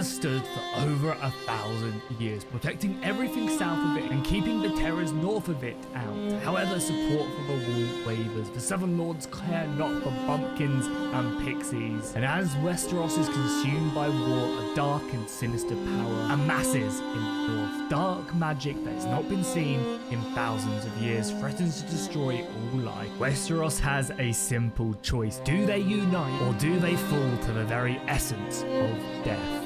has stood for over 1,000 years, protecting everything south of it and keeping the terrors north of it out. However, support for the wall wavers. The Seven Lords care not for bumpkins and pixies. And as Westeros is consumed by war, a dark and sinister power amasses in the north. Dark magic that has not been seen in thousands of years threatens to destroy all life. Westeros has a simple choice. Do they unite, or do they fall to the very essence of death?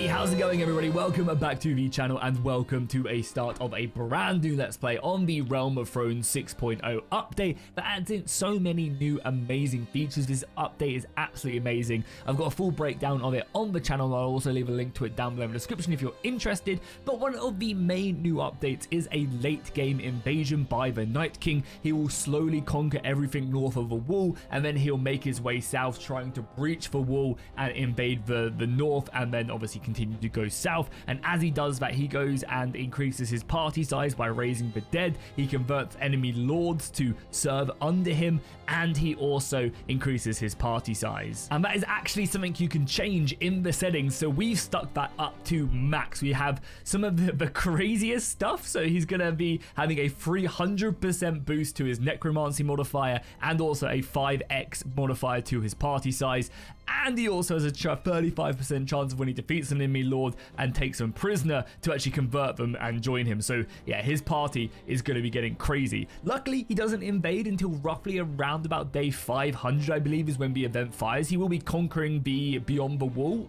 How's it going, everybody? Welcome back to the channel and welcome to a start of a brand new Let's Play on the Realm of Thrones 6.0 update that adds in so many new amazing features. This update is absolutely amazing. I've got a full breakdown of it on the channel. I'll also leave a link to it down below in the description if you're interested. But one of the main new updates is a late game invasion by the Night King. He will slowly conquer everything north of the wall and then he'll make his way south, trying to breach the wall and invade the north, and then obviously continue to go south. And as he does that, he goes and increases his party size by raising the dead. He converts enemy lords to serve under him, and he also increases his party size. And that is actually something you can change in the settings, so we've stuck that up to max. We have some of the craziest stuff, so he's gonna be having a 300% boost to his necromancy modifier and also a 5x modifier to his party size. And he also has a 35% chance of when he defeats an enemy lord and takes them prisoner to actually convert them and join him. So yeah, his party is going to be getting crazy. Luckily, he doesn't invade until roughly around about day 500, I believe, is when the event fires. He will be conquering the Beyond the Wall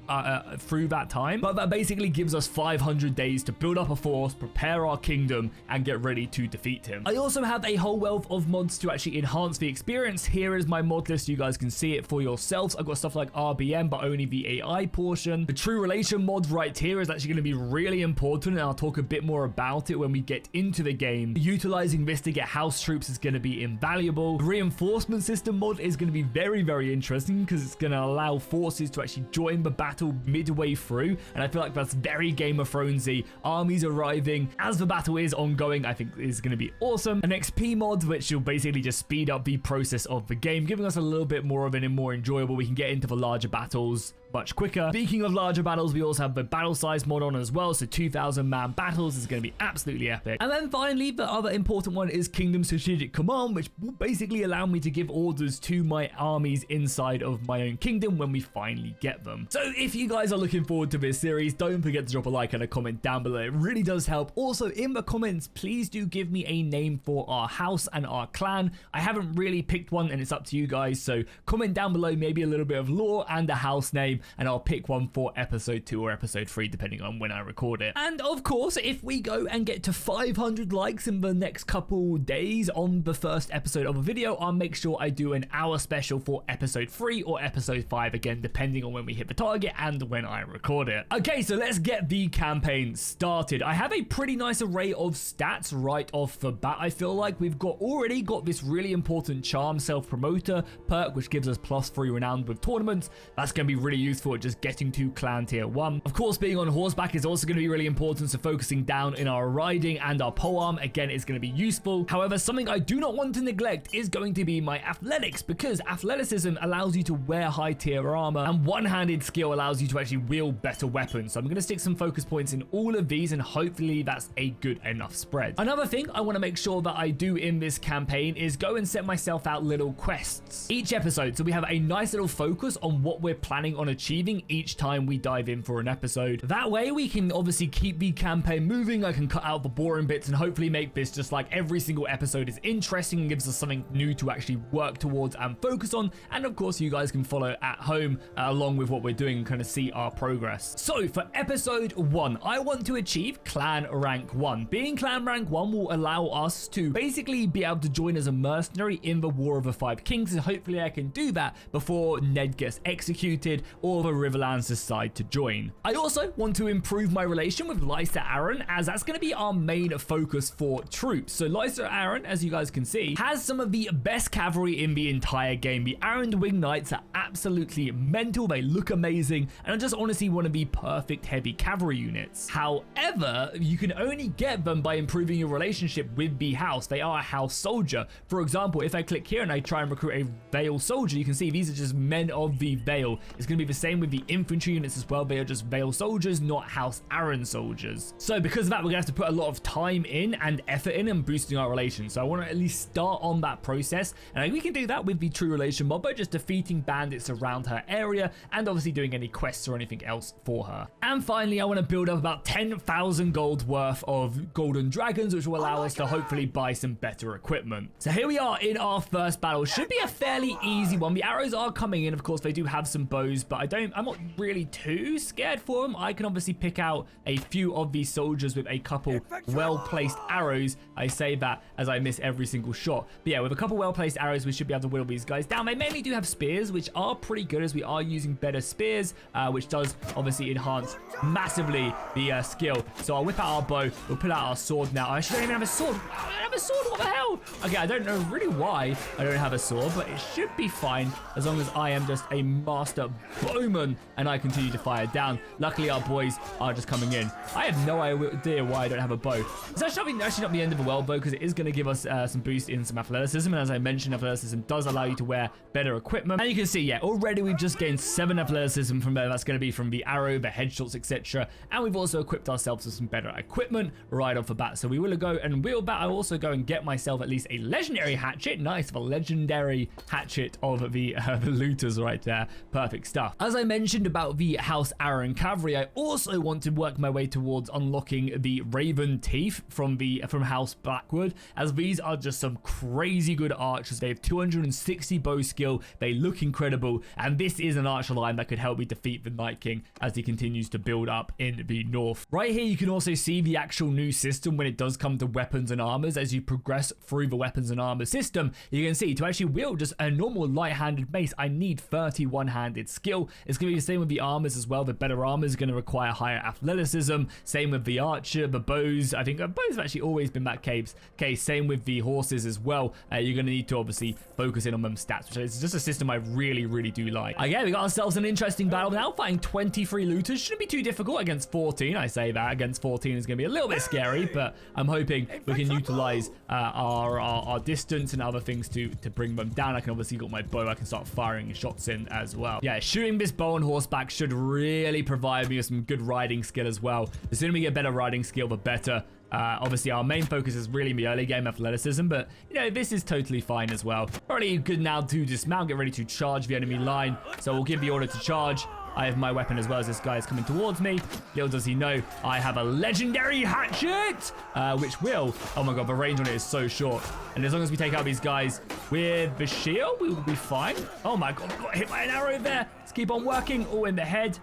through that time. But that basically gives us 500 days to build up a force, prepare our kingdom, and get ready to defeat him. I also have a whole wealth of mods to actually enhance the experience. Here is my mod list. You guys can see it for yourselves. I've got stuff like RBM, but only the AI portion. The True Relation mod right here is actually going to be really important, and I'll talk a bit more about it when we get into the game. Utilizing this to get house troops is going to be invaluable. The Reinforcement System mod is going to be very, very interesting because it's going to allow forces to actually join the battle midway through, and I feel like that's very Game of Thronesy. Armies arriving as the battle is ongoing, I think is going to be awesome. An XP mod, which will basically just speed up the process of the game, giving us a little bit more of it and more enjoyable. We can get into the larger battles much quicker. Speaking of larger battles, we also have the battle size mod on as well, so 2,000 man battles is going to be absolutely epic. And then finally, the other important one is Kingdom Strategic Command, which will basically allow me to give orders to my armies inside of my own kingdom when we finally get them. So if you guys are looking forward to this series, don't forget to drop a like and a comment down below. It really does help. Also, in the comments, please do give me a name for our house and our clan. I haven't really picked one, and it's up to you guys, so comment down below maybe a little bit of lore and a house name, and I'll pick one for episode 2 or episode 3 depending on when I record it. And of course, if we go and get to 500 likes in the next couple days on the first episode of a video, I'll make sure I do an hour special for episode 3 or episode 5, again depending on when we hit the target and when I record it. Okay, so let's get the campaign started. I have a pretty nice array of stats right off the bat. I feel like we've already got this really important charm self-promoter perk, which gives us +3 renowned with tournaments. That's going to be really useful at just getting to clan tier 1. Of course, being on horseback is also going to be really important, so focusing down in our riding and our polearm again is going to be useful. However, something I do not want to neglect is going to be my athletics, because athleticism allows you to wear high tier armor and one-handed skill allows you to actually wield better weapons. So I'm going to stick some focus points in all of these, and hopefully that's a good enough spread. Another thing I want to make sure that I do in this campaign is go and set myself out little quests each episode, so we have a nice little focus on what we're planning on achieving each time we dive in for an episode. That way we can obviously keep the campaign moving. I can cut out the boring bits and hopefully make this just like every single episode is interesting and gives us something new to actually work towards and focus on. And of course, you guys can follow at home along with what we're doing and kind of see our progress. So for episode 1, I want to achieve clan rank 1. Being clan rank 1 will allow us to basically be able to join as a mercenary in the War of the Five Kings, and hopefully I can do that before Ned gets executed, or the Riverlands decide to join. I also want to improve my relation with Lysa Arryn, as that's going to be our main focus for troops. So Lysa Arryn, as you guys can see, has some of the best cavalry in the entire game. The Arryn Wing Knights are absolutely mental. They look amazing, and I just honestly want to be perfect heavy cavalry units. However, you can only get them by improving your relationship with the house. They are a house soldier. For example, if I click here and I try and recruit a Vale soldier, you can see these are just men of the Vale. It's going to be the same with the infantry units as well. They are just Vale soldiers, not House Arryn soldiers. So because of that, we're going to have to put a lot of time in and effort in and boosting our relations. So I want to at least start on that process, and we can do that with the True Relation mod by just defeating bandits around her area and obviously doing any quests or anything else for her. And finally, I want to build up about 10,000 gold worth of golden dragons, which will allow us to hopefully buy some better equipment. So here we are in our first battle. Should be a fairly easy one. The arrows are coming in. Of course, they do have some bows, but I'm not really too scared for them. I can obviously pick out a few of these soldiers with a couple well-placed arrows. I say that as I miss every single shot. But yeah, with a couple well-placed arrows, we should be able to whittle these guys down. They mainly do have spears, which are pretty good as we are using better spears, which does obviously enhance massively the skill. So I'll whip out our bow. We'll pull out our sword now. I actually don't even have a sword. I don't have a sword. What the hell? Okay, I don't know really why I don't have a sword, but it should be fine as long as I am just a master bowman and I continue to fire down. Luckily, our boys are just coming in. I have no idea why I don't have a bow. It's actually not the end of the world, though, because it is going to give us some boost in some athleticism. And as I mentioned, athleticism does allow you to wear better equipment. And you can see, yeah, already we've just gained 7 athleticism from there. That's going to be from the arrow, the headshots, etc. And we've also equipped ourselves with some better equipment right off the bat. So we will go and I'll also go and get myself at least a legendary hatchet. Nice, the legendary hatchet of the looters right there. Perfect stuff. As I mentioned about the House Arryn cavalry, I also want to work my way towards unlocking the Raven Teeth from House Blackwood, as these are just some crazy good archers. They have 260 bow skill. They look incredible, and this is an archer line that could help me defeat the Night King as he continues to build up in the north. Right here, you can also see the actual new system when it does come to weapons and armors. As you progress through the weapons and armor system, you can see to actually wield just a normal light-handed mace, I need 31-handed skill. It's going to be the same with the armors as well. The better armors are going to require higher athleticism. Same with the archer, the bows. I think bows have actually always been that case. Same with the horses as well. You're going to need to obviously focus in on them stats, which is just a system I really, really do like. Again, we got ourselves an interesting battle now, fighting 23 looters. Shouldn't be too difficult against 14. I say that against 14 is going to be a little bit scary, but I'm hoping we can utilize our distance and other things to bring them down. I can obviously got my bow. I can start firing shots in as well. Yeah, shooting this bow on horseback should really provide me with some good riding skill as well. The sooner we get better riding skill, the better. Obviously, our main focus is really in the early game athleticism, but, you know, this is totally fine as well. Already good now to dismount, get ready to charge the enemy line. So we'll give the order to charge. I have my weapon as well as this guy is coming towards me. Little does he know, I have a legendary hatchet, which will, oh my god, the range on it is so short. And as long as we take out these guys with the shield, we will be fine. Oh my god, got hit by an arrow there. Let's keep on working. Oh, in the head.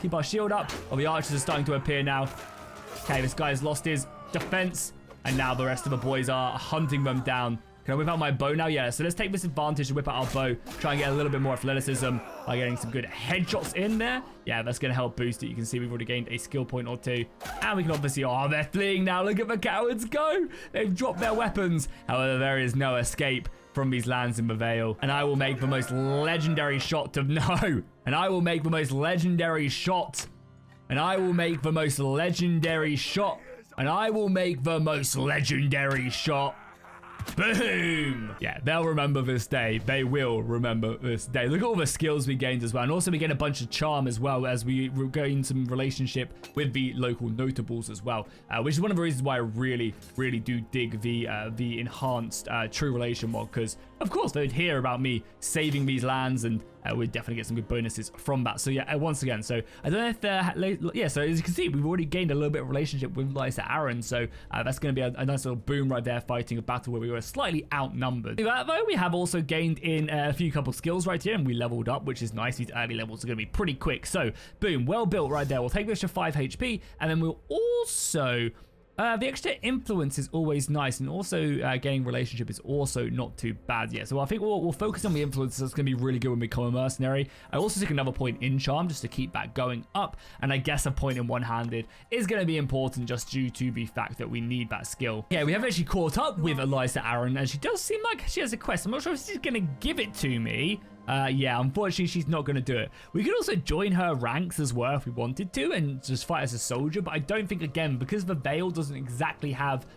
Keep our shield up. Oh, the archers are starting to appear now. Okay, this guy's lost his defense, and now the rest of the boys are hunting them down. Can I whip out my bow now? Yeah, so let's take this advantage to whip out our bow, try and get a little bit more athleticism by getting some good headshots in there. Yeah, that's going to help boost it. You can see we've already gained a skill point or 2. And we can obviously, oh, they're fleeing now. Look at the cowards go. They've dropped their weapons. However, there is no escape from these lands in the Vale. And I will make the most legendary shot to, no. And I will make the most legendary shot. And I will make the most legendary shot. And I will make the most legendary shot. Boom! Yeah, they'll remember this day. They will remember this day. Look at all the skills we gained as well. And also we gain a bunch of charm as well as we gain some relationship with the local notables as well. Which is one of the reasons why I really, really do dig the enhanced True Relation mod. Because, of course, they'd hear about me saving these lands and we'd definitely get some good bonuses from that. So yeah, once again, so I don't know if yeah, so as you can see, we've already gained a little bit of relationship with Lysa Arryn, so that's going to be a nice little boom right there, fighting a battle where we were slightly outnumbered. Though we have also gained in a few couple skills right here, and we leveled up, which is nice. These early levels are going to be pretty quick, so boom, well built right there. We'll take this to 5 HP, and then we'll also The extra influence is always nice, and also gaining relationship is also not too bad yet. So I think we'll focus on the influence. That's going to be really good when we become a mercenary. I also took another point in charm just to keep that going up, and I guess a point in one-handed is going to be important just due to the fact that we need that skill. Yeah, we have actually caught up with Lysa Arryn, and she does seem like she has a quest. I'm not sure if she's going to give it to me. Yeah, unfortunately, she's not going to do it. We could also join her ranks as well if we wanted to and just fight as a soldier, but I don't think, again, because the Vale doesn't exactly have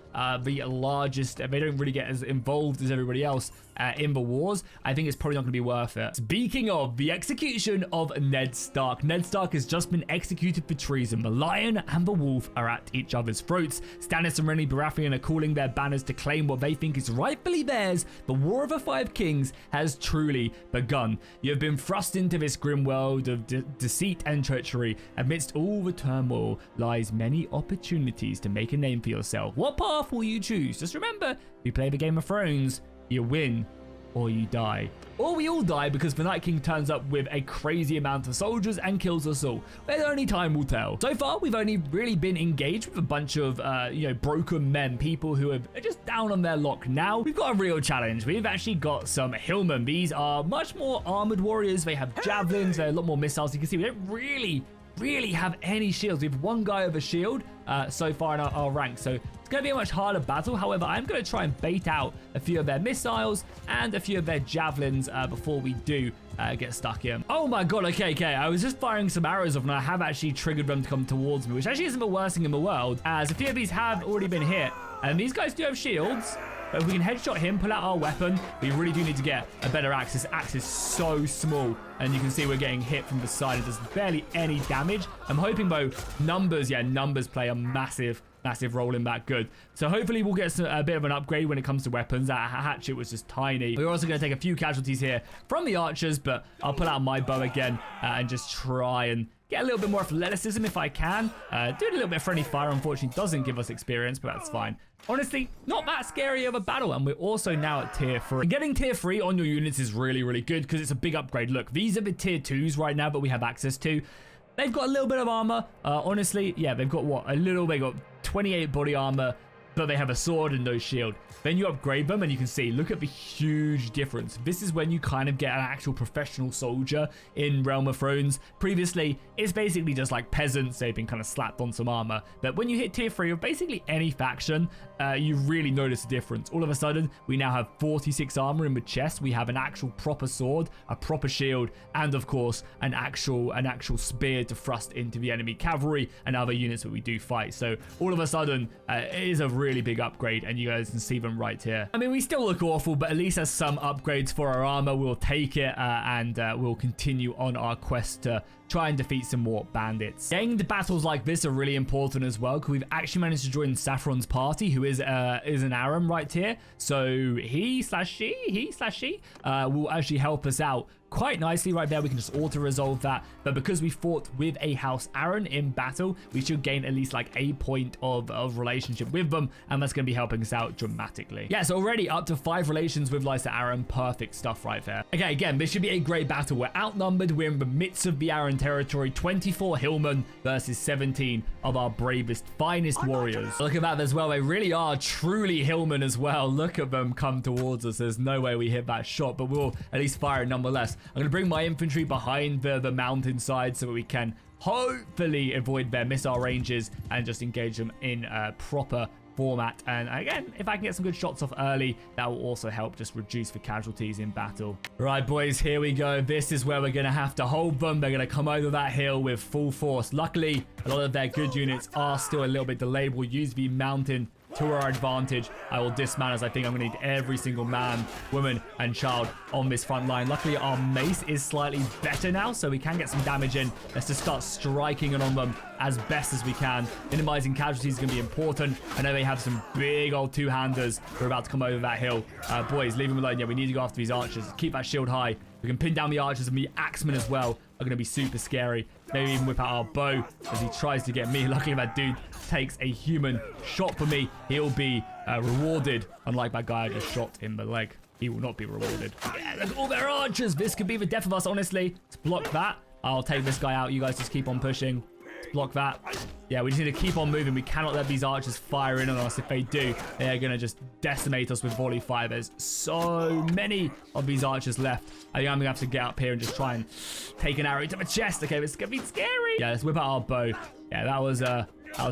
the largest, they don't really get as involved as everybody else in the wars, I think it's probably not going to be worth it. Speaking of the execution of Ned Stark, Ned Stark has just been executed for treason. The Lion and the Wolf are at each other's throats. Stannis and Renly Baratheon are calling their banners to claim what they think is rightfully theirs. The War of the Five Kings has truly begun. You have been thrust into this grim world of deceit and treachery. Amidst all the turmoil lies many opportunities to make a name for yourself. What path will you choose? Just remember, if you play the Game of Thrones, you win or you die. Or we all die because the Night King turns up with a crazy amount of soldiers and kills us all. But only time will tell. So far, we've only really been engaged with a bunch of, broken men, people who are just down on their luck. Now, we've got a real challenge. We've actually got some hillmen. These are much more armored warriors. They have javelins, they're a lot more missiles. You can see we don't really have any shields. We have one guy with a shield so far in our rank, so it's going to be a much harder battle. However, I'm going to try and bait out a few of their missiles and a few of their javelins before we do get stuck in. Oh my god, okay. I was just firing some arrows off and I have actually triggered them to come towards me, which actually isn't the worst thing in the world, as a few of these have already been hit, and these guys do have shields. But if we can headshot him, pull out our weapon, we really do need to get a better axe. This axe is so small, and you can see we're getting hit from the side. It does barely any damage. I'm hoping, though, numbers play a massive role in that. Good. So hopefully we'll get a bit of an upgrade when it comes to weapons. That hatchet was just tiny. We're also going to take a few casualties here from the archers, but I'll pull out my bow again and just try and get a little bit more athleticism if I can. Doing a little bit of friendly fire, unfortunately, doesn't give us experience, but that's fine. Honestly, not that scary of a battle, and we're also now at tier 3. Getting tier 3 on your units is really good because it's a big upgrade. Look, these are the tier 2s right now that we have access to. They've got a little bit of armor. Honestly, yeah, they've got what? They got 28 body armor, but they have a sword and no shield. Then you upgrade them and you can see, look at the huge difference. This is when you kind of get an actual professional soldier in Realm of Thrones. Previously, it's basically just like peasants. They've been kind of slapped on some armor. But when you hit tier 3 of basically any faction, you really notice a difference. All of a sudden, we now have 46 armor in the chest. We have an actual proper sword, a proper shield, and of course, an actual spear to thrust into the enemy cavalry and other units that we do fight. So all of a sudden, it is a really big upgrade, and you guys can see them right here. I mean, we still look awful, but at least as some upgrades for our armor, we'll take it, and we'll continue on our quest to try and defeat some more bandits. Gained battles like this are really important as well, because we've actually managed to join Saffron's party, who is an Aram right here. So he/she will actually help us out quite nicely right there. We can just auto-resolve that. But because we fought with a House Arryn in battle, we should gain at least like a point of relationship with them, and that's going to be helping us out dramatically. Yes, already up to 5 relations with Lysa Arryn. Perfect stuff right there. Okay, again, this should be a great battle. We're outnumbered. We're in the midst of the Arryn territory. 24 hillmen versus 17 of our bravest, finest warriors. Look at that as well. They really are truly hillmen as well. Look at them come towards us. There's no way we hit that shot, but we'll at least fire it nonetheless. I'm going to bring my infantry behind the mountainside so that we can hopefully avoid their missile ranges and just engage them in proper format. And again, if I can get some good shots off early, that will also help just reduce the casualties in battle. Right, boys, here we go. This is where we're going to have to hold them. They're going to come over that hill with full force. Luckily, a lot of their good units are still a little bit delayed. We'll use the mountain to our advantage. I will dismount, as I think I'm going to need every single man, woman, and child on this front line. Luckily, our mace is slightly better now, so we can get some damage in. Let's just start striking it on them as best as we can. Minimizing casualties is going to be important. I know they have some big old two-handers who are about to come over that hill. Boys, leave them alone. Yeah, we need to go after these archers. Keep that shield high. We can pin down the archers, and the axemen as well are going to be super scary. Maybe even whip out our bow as he tries to get me. Luckily, that dude takes a human shot for me. He'll be rewarded, unlike that guy I just shot in the leg. He will not be rewarded. Yeah, look at all their archers. This could be the death of us, honestly. Let's block that. I'll take this guy out. You guys just keep on pushing. Let's block that. Yeah, we just need to keep on moving. We cannot let these archers fire in on us. If they do, they are going to just decimate us with volley fire. There's so many of these archers left. I think I'm going to have to get up here and just try and take an arrow to my chest. Okay, this is going to be scary. Yeah, let's whip out our bow. Yeah, that was a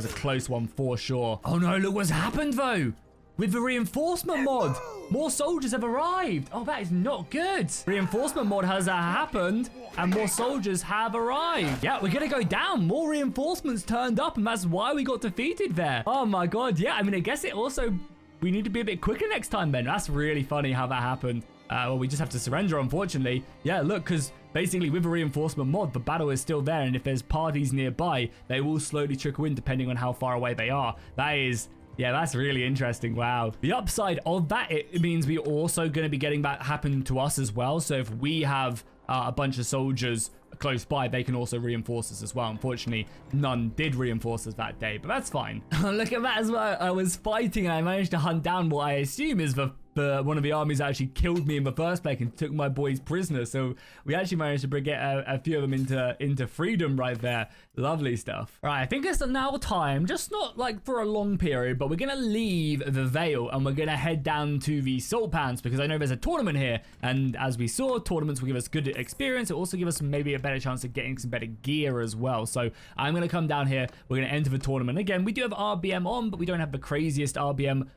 close one for sure. Oh no, look what's happened though. With the reinforcement mod, more soldiers have arrived. Oh, that is not good. Reinforcement mod has happened and more soldiers have arrived. Yeah, we're going to go down. More reinforcements turned up and that's why we got defeated there. Oh my God. Yeah, I mean, I guess it also, we need to be a bit quicker next time then. That's really funny how that happened. Well, we just have to surrender, unfortunately. Yeah, look, because basically with a reinforcement mod, the battle is still there. And if there's parties nearby, they will slowly trickle in depending on how far away they are. That is... yeah, that's really interesting. Wow. The upside of that, it means we're also going to be getting that happen to us as well. So if we have a bunch of soldiers close by, they can also reinforce us as well. Unfortunately, none did reinforce us that day, but that's fine. Look at that as well. I was fighting and I managed to hunt down what I assume is one of the armies that actually killed me in the first place and took my boys prisoner. So we actually managed to get a few of them into freedom right there. Lovely stuff. Right, I think it's now time, just not like for a long period, but we're going to leave the Vale and we're going to head down to the Salt Pans because I know there's a tournament here. And as we saw, tournaments will give us good experience. It also give us maybe a better chance of getting some better gear as well. So I'm going to come down here. We're going to enter the tournament. Again, we do have RBM on, but we don't have the craziest RBM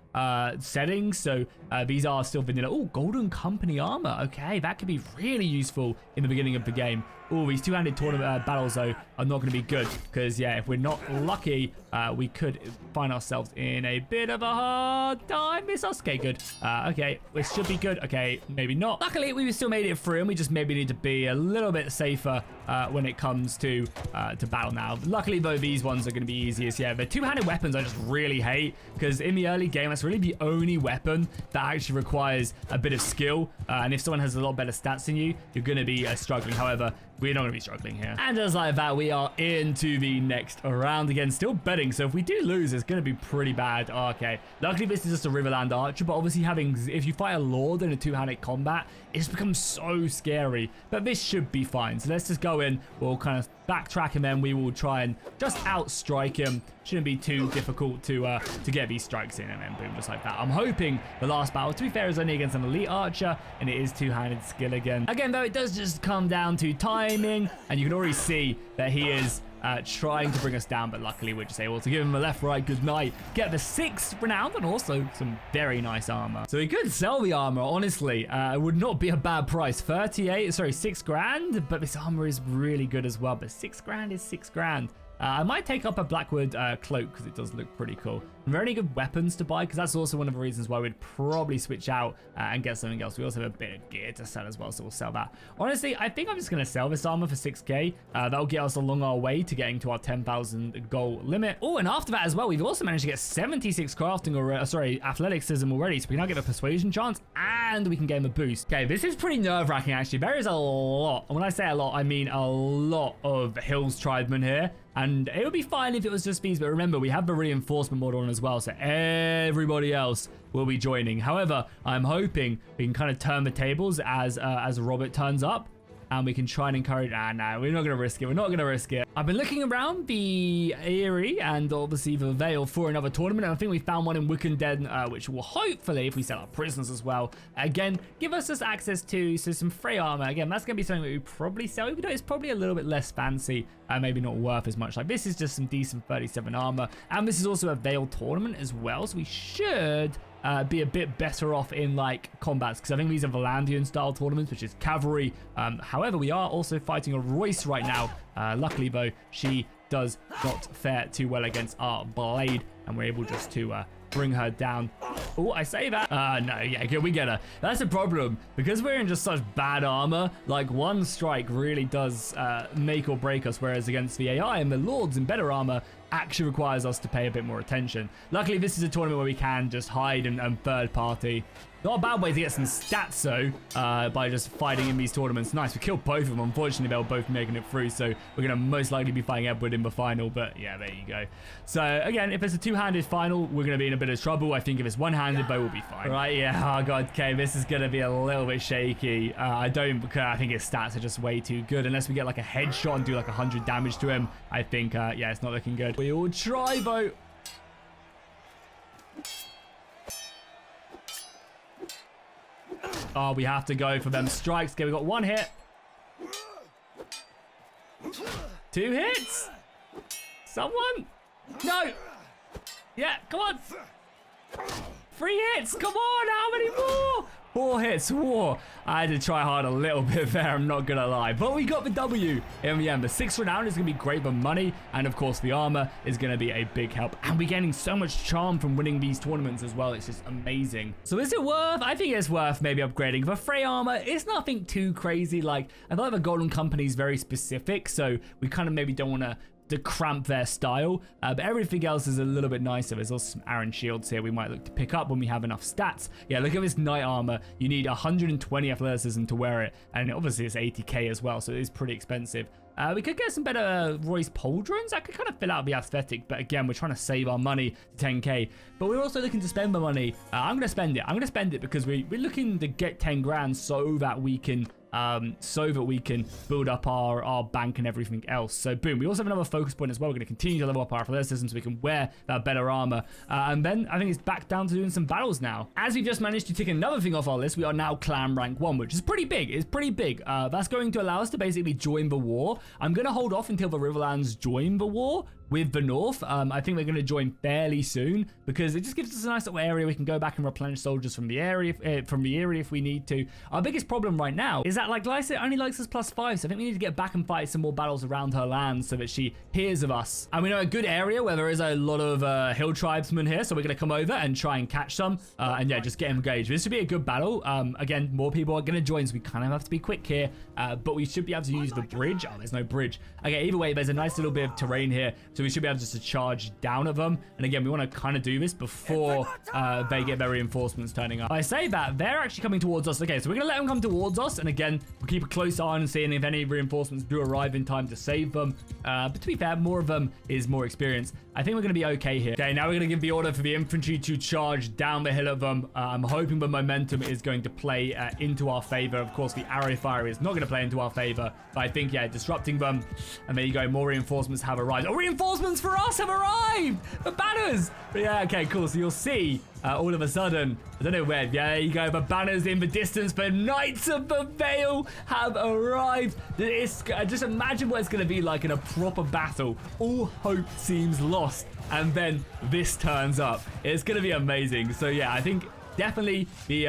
settings. So these are still vanilla. Oh, Golden Company armor. Okay, that could be really useful in the beginning of the game. Oh, these two-handed tournament battles, though, are not going to be good. Because, yeah, if we're not lucky, we could find ourselves in a bit of a hard time. Miss us. Okay, good. Okay, this should be good. Okay, maybe not. Luckily, we still made it through, and we just maybe need to be a little bit safer when it comes to battle now. Luckily, though, these ones are going to be easiest. Yeah, the two-handed weapons I just really hate. Because in the early game, that's really the only weapon that actually requires a bit of skill. And if someone has a lot better stats than you, you're going to be struggling. However, we're not going to be struggling here. And just like that, we are into the next round again. Still betting, so if we do lose, it's going to be pretty bad. Oh, okay. Luckily, this is just a Riverland Archer, but obviously if you fight a Lord in a two-handed combat, it just becomes so scary. But this should be fine. So let's just go in. We'll kind of backtrack and then we will try and just outstrike him. Shouldn't be too difficult to get these strikes in and then boom, just like that. I'm hoping the last battle, to be fair, is only against an elite archer and it is two-handed skill again. Again, though, it does just come down to timing and you can already see that he is trying to bring us down, but luckily we're just able to give him a left, right, good night, get the 6th renowned and also some very nice armor. So we could sell the armor, honestly. It would not be a bad price. 6 grand, but this armor is really good as well. But 6 grand is 6 grand. I might take up a Blackwood cloak because it does look pretty cool. Are there any good weapons to buy? Because that's also one of the reasons why we'd probably switch out and get something else. We also have a bit of gear to sell as well, so we'll sell that. Honestly, I think I'm just going to sell this armor for 6k. That'll get us along our way to getting to our 10,000 goal limit. Oh, and after that as well, we've also managed to get 76 crafting or athleticism already. So we can now get a persuasion chance and we can gain a boost. Okay, this is pretty nerve-wracking actually. There is a lot, and when I say a lot, I mean a lot of Hills Tribemen here. And it would be fine if it was just these, but remember, we have the reinforcement mod on as well, so everybody else will be joining. However, I'm hoping we can kind of turn the tables as Robert turns up, and we can try and encourage... no, we're not going to risk it. We're not going to risk it. I've been looking around the Eyrie and obviously the Vale for another tournament, and I think we found one in Wickenden, which will hopefully, if we sell our prisoners as well, again, give us just access to some free armor. Again, that's going to be something that we probably sell, even though it's probably a little bit less fancy, maybe not worth as much. Like, this is just some decent 37 armor, and this is also a Vale tournament as well, so we should... be a bit better off in like combats because I think these are Valandian style tournaments, which is cavalry. However, we are also fighting a Royce right now. Luckily though, she does not fare too well against our blade and we're able just to bring her down. Oh, I say that. No, yeah, good, we get her. That's a problem because we're in just such bad armor. Like one strike really does make or break us, whereas against the AI and the Lords in better armor, actually requires us to pay a bit more attention. Luckily, this is a tournament where we can just hide and third party. Not a bad way to get some stats, though, by just fighting in these tournaments. Nice, we killed both of them. Unfortunately, they were both making it through, so we're going to most likely be fighting Edward in the final, but yeah, there you go. So, again, if it's a two-handed final, we're going to be in a bit of trouble. I think if it's one-handed, though, we'll be fine. Right, yeah, oh, God, okay, this is going to be a little bit shaky. I think his stats are just way too good. Unless we get, like, a headshot and do, like, 100 damage to him, I think, yeah, it's not looking good. We will try, though. Oh, we have to go for them strikes. Okay, we got 1 hit. 2 hits. Someone? No. Yeah, come on. 3 hits. Come on, how many more? 4 hits. Whoa. I had to try hard a little bit there, I'm not going to lie. But we got the W in the end. The 6th renown is going to be great for money. And, of course, the armor is going to be a big help. And we're getting so much charm from winning these tournaments as well. It's just amazing. So is it worth? I think it's worth maybe upgrading. The Frey armor, it's nothing too crazy. Like, I feel like the Golden Company is very specific. So we kind of maybe don't want to cramp their style, but everything else is a little bit nicer. There's also some Iron Shields here we might look to pick up when we have enough stats. Yeah, look at this knight armor. You need 120 athleticism to wear it, and obviously it's 80k as well, so it is pretty expensive. We could get some better Royce pauldrons. That could kind of fill out the aesthetic, but again, we're trying to save our money to 10k. But we're also looking to spend the money. I'm going to spend it. I'm going to spend it because we're looking to get 10 grand so that we can build up our bank and everything else. So boom, we also have another focus point as well. We're going to continue to level up our athleticism so we can wear that better armor. And then I think it's back down to doing some battles now. As we've just managed to tick another thing off our list, we are now clan rank 1, which is pretty big. It's pretty big. That's going to allow us to basically join the war. I'm going to hold off until the Riverlands join the war with the North. I think they're going to join fairly soon because it just gives us a nice little area. We can go back and replenish soldiers from the area if we need to. Our biggest problem right now is that like Lysa only likes us +5, so I think we need to get back and fight some more battles around her land so that she hears of us. And we know a good area where there is a lot of hill tribesmen here, so we're going to come over and try and catch some and yeah, just get engaged. This should be a good battle. Again, more people are going to join, so we kind of have to be quick here, but we should be able to use the bridge. Oh, there's no bridge. Okay, either way, there's a nice little bit of terrain here, so we should be able just to charge down at them. And again, we want to kind of do this before they get their reinforcements turning up. I say that they're actually coming towards us. Okay, so we're gonna let them come towards us, and again, we'll keep a close eye on seeing if any reinforcements do arrive in time to save them. But to be fair, more of them is more experience. I think we're gonna be okay here. Okay, now we're gonna give the order for the infantry to charge down the hill at them. I'm hoping the momentum is going to play into our favor. Of course, the arrow fire is not gonna play into our favor, but I think, yeah, disrupting them, and there you go, more reinforcements have arrived. Oh, reinforcements for us have arrived! The banners! But yeah, okay, cool. So you'll see all of a sudden, I don't know where, yeah, there you go, the banners in the distance, the Knights of the Vale have arrived. Just imagine what it's going to be like in a proper battle. All hope seems lost, and then this turns up. It's going to be amazing. So yeah, I think definitely the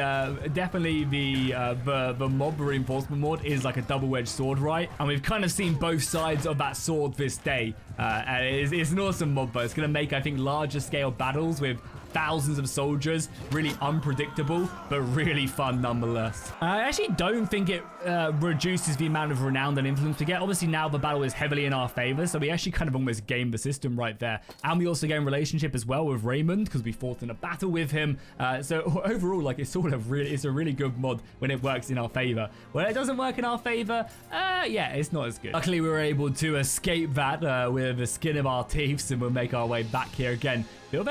mob reinforcement mod is like a double-edged sword, right? And we've kind of seen both sides of that sword this day. And it's an awesome mod, but it's going to make, I think, larger scale battles with thousands of soldiers really unpredictable, but really fun nonetheless. I actually don't think it reduces the amount of renown and influence we get. Obviously now the battle is heavily in our favor, so we actually kind of almost gained the system right there. And we also gain relationship as well with Raymond because we fought in a battle with him. So overall, like, it's a really good mod when it works in our favor. When it doesn't work in our favor, yeah, it's not as good. Luckily we were able to escape that with the skin of our teeth, and we'll make our way back here again. They're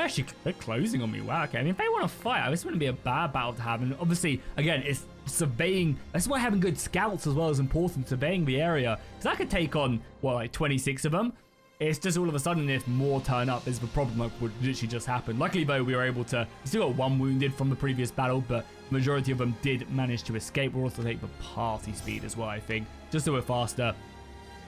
closing on me. Wow, okay. I mean, if they want to fight, this wouldn't be a bad battle to have. And obviously, again, it's surveying. That's why having good scouts as well is important, surveying the area. Because I could take on, what, like 26 of them? It's just all of a sudden, if more turn up, is the problem that would literally just happen. Luckily, though, we were able to... We still got 1 wounded from the previous battle, but the majority of them did manage to escape. We'll also take the party speed as well, I think, just so we're faster.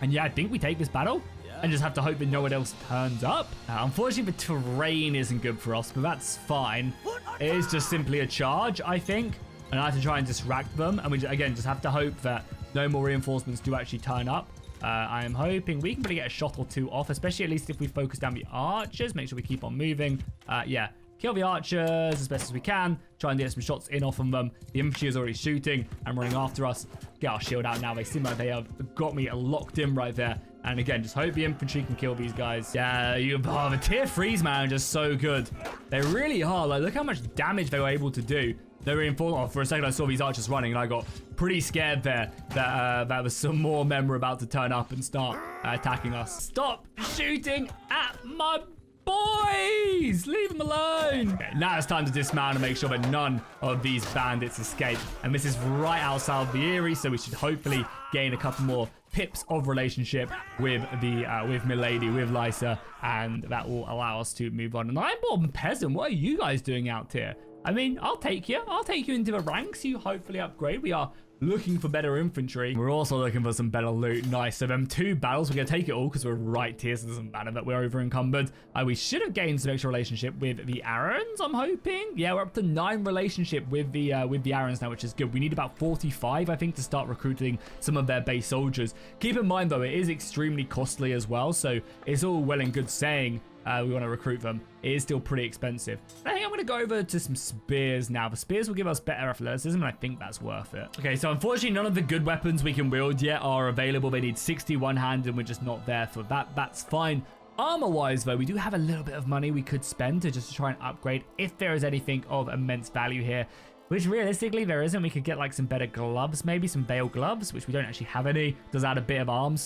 And yeah, I think we take this battle. And just have to hope that no one else turns up. Unfortunately, the terrain isn't good for us, but that's fine. It is just simply a charge, I think. And I have to try and distract them. And we, again, just have to hope that no more reinforcements do actually turn up. I am hoping we can probably get a shot or 2 off, especially at least if we focus down the archers. Make sure we keep on moving. Yeah. Kill the archers as best as we can. Try and get some shots in off of them. The infantry is already shooting and running after us. Get our shield out now. They seem like they have got me locked in right there. And again, just hope the infantry can kill these guys. Yeah, the tier 3s, man, are just so good. They really are. Like, look how much damage they were able to do. They reinforced. Oh, for a second, I saw these archers running, and I got pretty scared there that there was some more men were about to turn up and start attacking us. Stop shooting at my boys! Leave them alone! Okay, now it's time to dismount and make sure that none of these bandits escape. And this is right outside the Eyrie, so we should hopefully gain a couple more pips of relationship with Milady, with Lysa, and that will allow us to move on. And Ironborn Peasant, what are you guys doing out here? I mean, I'll take you into the ranks. You hopefully upgrade. We are looking for better infantry. We're also looking for some better loot. Nice. So them 2 battles, we're going to take it all because we're right here, so it doesn't matter that we're over encumbered. We should have gained some extra relationship with the Arryns, I'm hoping. Yeah, we're up to 9 relationship with the Arryns now, which is good. We need about 45, I think, to start recruiting some of their base soldiers. Keep in mind, though, it is extremely costly as well, so it's all well and good saying we want to recruit them. It is still pretty expensive. I think I'm going to go over to some spears now. The spears will give us better athleticism, and I think that's worth it. Okay, so unfortunately, none of the good weapons we can wield yet are available. They need 61 hand, and we're just not there for that. That's fine. Armor-wise, though, we do have a little bit of money we could spend to just try and upgrade if there is anything of immense value here. Which realistically there isn't. We could get like some better gloves, maybe some Veil gloves, which we don't actually have any. Does add a bit of arm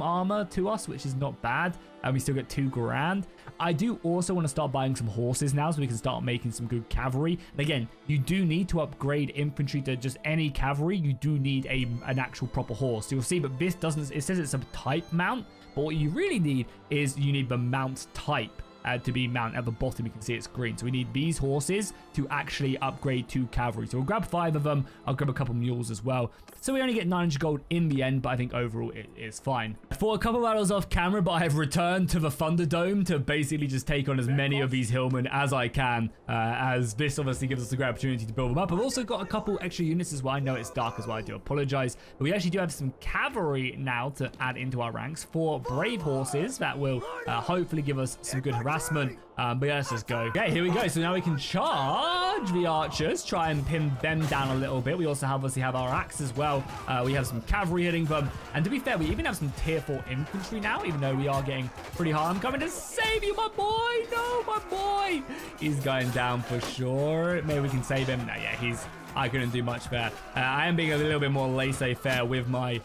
armor to us, which is not bad. And we still get 2 grand. I do also want to start buying some horses now so we can start making some good cavalry. And again, you do need to upgrade infantry to just any cavalry. You do need an actual proper horse. So you'll see, but this doesn't, it says it's a type mount, but what you really need is you need the mount type. To be mount at the bottom, you can see it's green. So we need these horses to actually upgrade to cavalry. So we'll grab 5 of them. I'll grab a couple mules as well. So we only get 900 gold in the end, but I think overall it is fine. For a couple battles off camera, but I have returned to the Thunderdome to basically just take on as many of these hillmen as I can, as this obviously gives us a great opportunity to build them up. I've also got a couple extra units as well. I know it's dark as well. I do apologize. But we actually do have some cavalry now to add into our ranks for brave horses that will hopefully give us some good harassment. But yeah, let's just go. Okay, here we go. So now we can charge the archers, try and pin them down a little bit. We also obviously have our axe as well. We have some cavalry hitting them. And to be fair, we even have some tier 4 infantry now, even though we are getting pretty high. I'm coming to save you, my boy. No, my boy. He's going down for sure. Maybe we can save him. No, yeah, I couldn't do much there. I am being a little bit more laissez-faire with my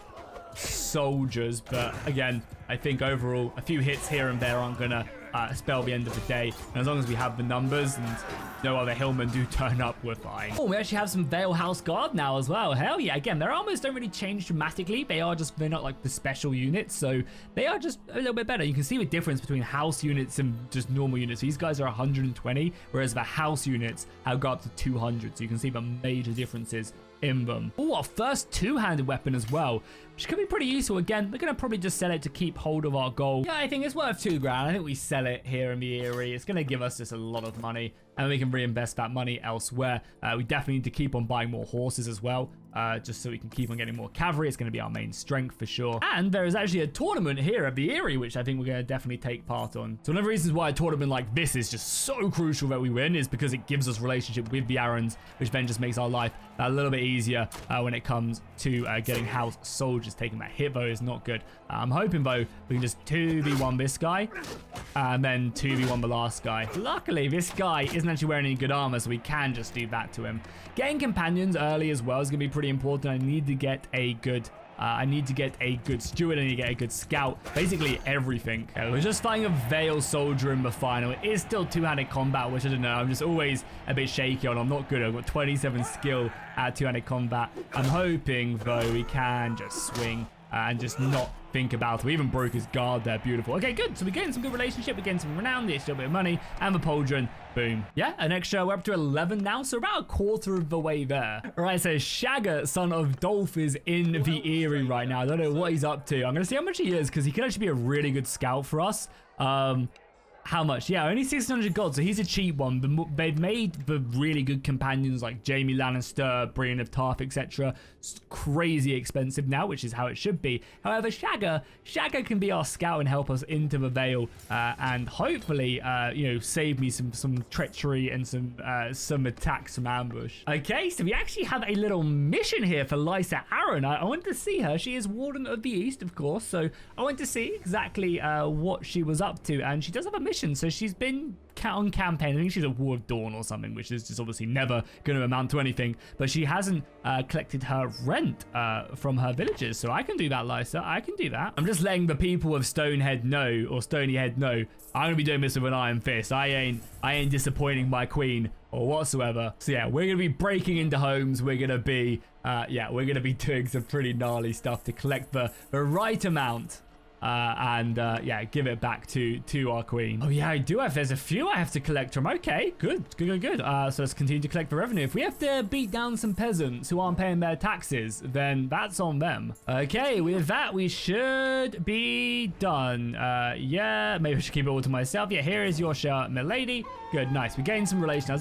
soldiers, but again, I think overall a few hits here and there aren't gonna spell the end of the day, and as long as we have the numbers and no other hillmen do turn up, we're fine. Oh, we actually have some Vale House Guard now as well. Hell yeah. Again, their armors don't really change dramatically. They're not like the special units, so they are just a little bit better. You can see the difference between house units and just normal units. These guys are 120, whereas the house units have got up to 200, so you can see the major differences in them. Oh, our first 2-handed weapon as well, which could be pretty useful. Again, we're going to probably just sell it to keep hold of our gold. Yeah, I think it's worth 2 grand. I think we sell it here in the Eyrie. It's going to give us just a lot of money, and we can reinvest that money elsewhere. We definitely need to keep on buying more horses as well, just so we can keep on getting more cavalry. It's going to be our main strength for sure. And there is actually a tournament here at the Eyrie, which I think we're going to definitely take part on. So one of the reasons why a tournament like this is just so crucial that we win is because it gives us relationship with the Arryns, which then just makes our life a little bit easier when it comes to getting house soldiers. Taking that hit, though, is not good. I'm hoping, though, we can just 2v1 this guy and then 2v1 the last guy. Luckily, this guy isn't actually wearing any good armor, so we can just do that to him. Getting companions early as well is going to be pretty important. I need to get a good steward. I need to get a good scout. Basically everything. Okay, we're just fighting a Veil soldier in the final. It is still 2-handed combat, which I don't know. I'm just always a bit shaky on. I'm not good. I've got 27 skill at 2-handed combat. I'm hoping, though, we can just swing and just not think about it. We even broke his guard there. Beautiful. Okay, good. So we're getting some good relationship. We're getting some renown. There's still a bit of money. And the pauldron. Boom. Yeah, an extra. We're up to 11 now, so about a quarter of the way there. All right, so Shagger, son of Dolph, is in the Eyrie right now. I don't know what he's up to. I'm going to see how much he is, because he could actually be a really good scout for us. How much? Yeah, only 600 gold, so he's a cheap one. They've made the really good companions like Jaime Lannister, Brienne of Tarth, etc. crazy expensive now, which is how it should be. However, Shagger can be our scout and help us into the Vale, and hopefully, you know, save me some treachery and some attacks from ambush. Okay, so we actually have a little mission here for Lysa Arryn. I want to see her. She is Warden of the East, of course, so I want to see exactly what she was up to, and she does have a mission. So she's been on campaign. I think she's a War of Dawn or something, which is just obviously never going to amount to anything, but she hasn't collected her rent from her villagers, so I can do that, Lysa. I can do that. I'm just letting the people of Stonehead know, or Stonyhead know, I'm gonna be doing this with an iron fist. I ain't disappointing my queen or whatsoever. So yeah, we're gonna be breaking into homes. We're gonna be we're gonna be doing some pretty gnarly stuff to collect the right amount and give it back to our queen. Oh yeah, I do have. There's a few I have to collect from. Okay, good. So let's continue to collect the revenue. If we have to beat down some peasants who aren't paying their taxes, then that's on them. Okay, with that we should be done. Yeah, maybe I should keep it all to myself. Yeah, here is your shirt, milady. Good, nice. We gained some relation.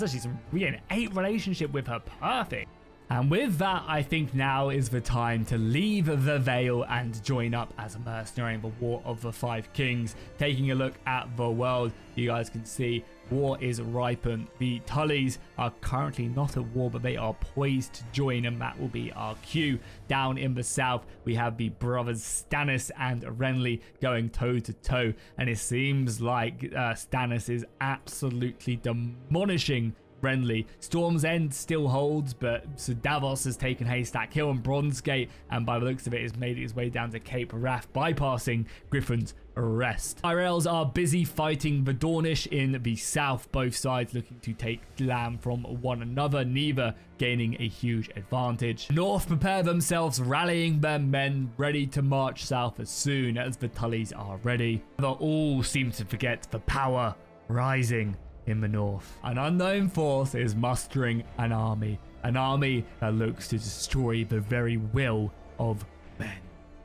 We gained 8 relationship with her. Perfect. And with that, I think now is the time to leave the Vale and join up as a mercenary in the War of the Five Kings. Taking a look at the world, you guys can see war is ripened. The Tullys are currently not at war, but they are poised to join, and that will be our cue. Down in the south, we have the brothers Stannis and Renly going toe to toe, and it seems like Stannis is absolutely demolishing Renly. Storm's End still holds, but Sir Davos has taken Haystack Hill and Bronzegate, and by the looks of it, has made its way down to Cape Wrath, bypassing Griffin's Rest. Tyrells are busy fighting the Dornish in the south, both sides looking to take land from one another, neither gaining a huge advantage. North prepare themselves, rallying their men, ready to march south as soon as the Tullys are ready. They all seem to forget the power rising in the north. An unknown force is mustering an army that looks to destroy the very will of men.